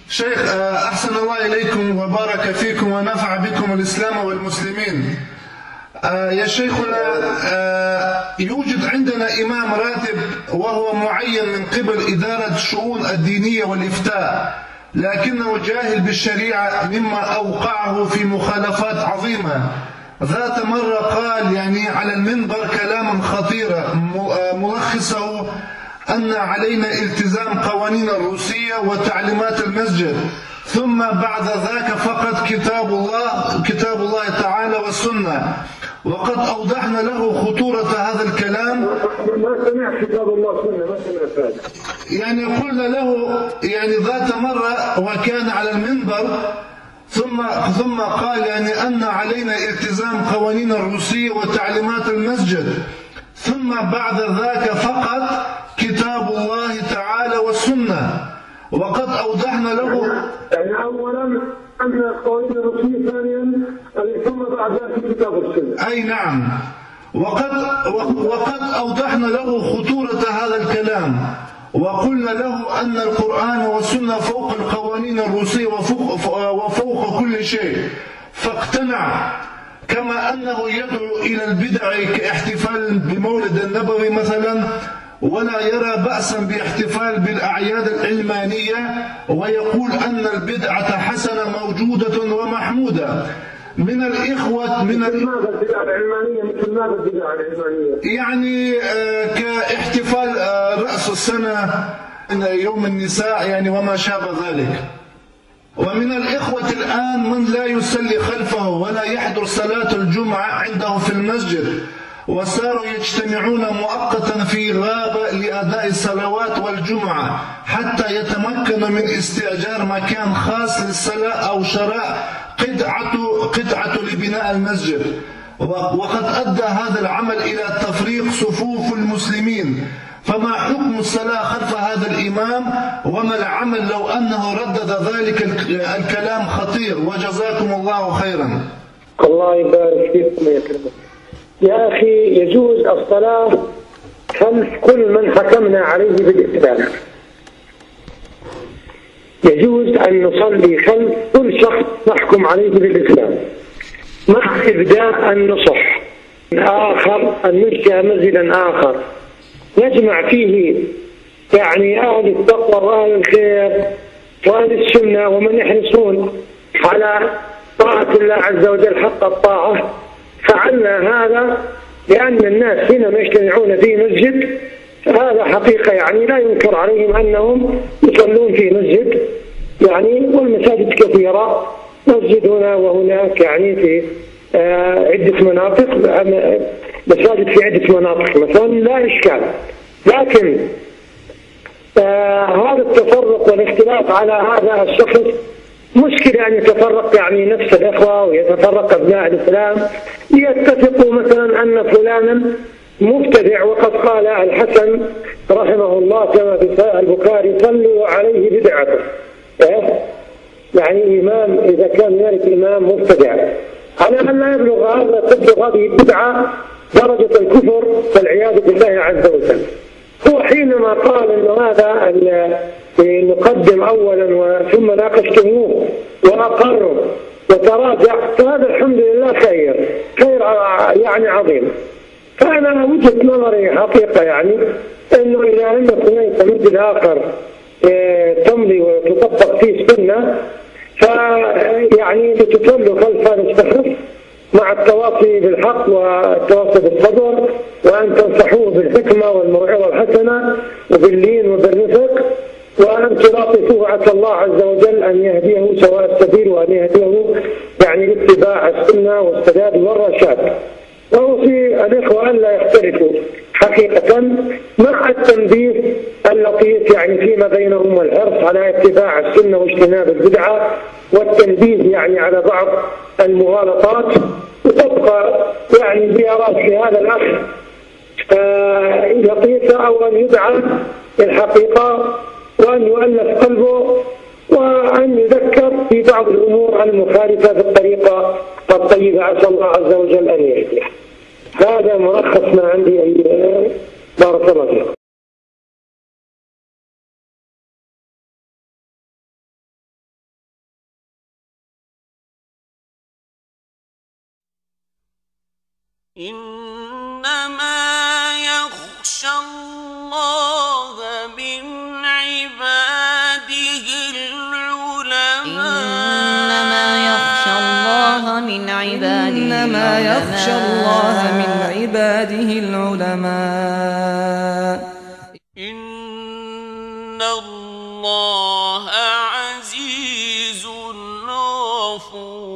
شيخ، أحسن الله إليكم وبارك فيكم ونفع بكم الإسلام والمسلمين. يا شيخنا، يوجد عندنا إمام راتب وهو معين من قبل إدارة الشؤون الدينية والإفتاء، لكنه جاهل بالشريعة مما أوقعه في مخالفات عظيمة. ذات مرة قال على المنبر كلاما خطيرا ملخصه أن علينا التزام قوانين الروسية وتعليمات المسجد، ثم بعد ذاك فقط كتاب الله تعالى والسنة. وقد أوضحنا له خطورة هذا الكلام. ما سمع كتاب الله والسنة، ما سمع هذا. قلنا له ذات مرة وكان على المنبر ثم قال أن علينا التزام قوانين الروسية وتعليمات المسجد، ثم بعد ذاك فقط كتاب الله تعالى والسنة. وقد أوضحنا له أولا أن القوانين الروسية، ثانيا ثم بعد ذلك كتاب السنة. أي نعم. وقد أوضحنا له خطورة هذا الكلام، وقلنا له أن القرآن والسنة فوق القوانين الروسية وفوق كل شيء، فاقتنع. كما أنه يدعو إلى البدع كاحتفال بمولد النبوي مثلا، ولا يرى بأسا باحتفال بالأعياد العلمانية، ويقول أن البدعة حسنة موجودة ومحمودة. من الإخوة ماذا البدعة العلمانية؟ مثل ماذا البدعة العلمانية؟ كاحتفال رأس السنة، يوم النساء وما شابه ذلك. ومن الإخوة الآن من لا يصلي خلفه ولا يحضر صلاة الجمعة عنده في المسجد، وصاروا يجتمعون مؤقتا في غابة لأداء الصلوات والجمعة حتى يتمكن من استئجار مكان خاص للصلاة أو شراء قطعة لبناء المسجد. وقد أدى هذا العمل إلى تفريق صفوف المسلمين. فما حكم الصلاة خلف هذا الإمام، وما العمل لو أنه ردد ذلك الكلام خطير؟ وجزاكم الله خيرا. الله يبارك فيكم ويكرمكم. يا أخي، يجوز الصلاة خلف كل من حكمنا عليه بالإسلام. يجوز أن نصلي خلف كل شخص نحكم عليه بالإسلام، مع إبداء النصح آخر، أن ننشئ مسجدا آخر نجمع فيه أهل التقوى وأهل الخير وأهل السنة ومن يحرصون على طاعة الله عز وجل حق الطاعة. فعلنا هذا لأن الناس حينما يجتمعون في مسجد، هذا حقيقة لا ينكر عليهم أنهم يصلون في مسجد، والمساجد كثيرة، مسجد هنا وهناك في عدة مناطق، مساجد في عدة مناطق مثلا، لا إشكال. لكن هذا التفرق والاختلاف على هذا الشخص مشكلة، أن يتفرق نفس الإخوة ويتفرق أبناء الإسلام يتفقوا مثلا أن فلانا مبتدع. وقد قال الحسن رحمه الله كما في البخاري: صلوا عليه بدعته. إمام إذا كان ذلك إمام مبتدع، على أن لا تبلغ هذه البدعة درجة الكفر والعياذ بالله عز وجل. هو حينما قال أن هذا نقدم أولا ثم ناقشتموه وأقروا وتراجع، فهذا الحمد لله خير عظيم. فأنا وجهة نظري حقيقة أنه إذا لم يكن هناك مسجد آخر تمضي وتطبق فيه السنة، لتتولوا خلف هذا الشخص مع التواصي بالحق والتواصي بالصبر، وأن تنصحوه بالحكمة والموعظة الحسنة وباللين وبالرفق، وأن تلاطفوه عسى الله عز وجل أن يهديه سواء السبيل، وأن يهديه لاتباع السنة والسداد والرشاد. وأوصي الإخوة أن لا يختلفوا حقيقة، مع التنبيه اللطيف فيما بينهم والحرص على اتباع السنة واجتناب البدعة، والتنبيه على بعض المغالطات. وتبقى زيارات في هذا الأخ لطيفة، أو أن يدعى الحقيقة وأن يؤلف قلبه، وأن يذكر في بعض الأمور المخالفة بالطريقة الطيبة، عسى الله عز وجل أن يهديه. هذا ملخص ما عندي. بارك الله فيكم. إنما يخشى الله من عباده العلماء إن الله عزيز غفور.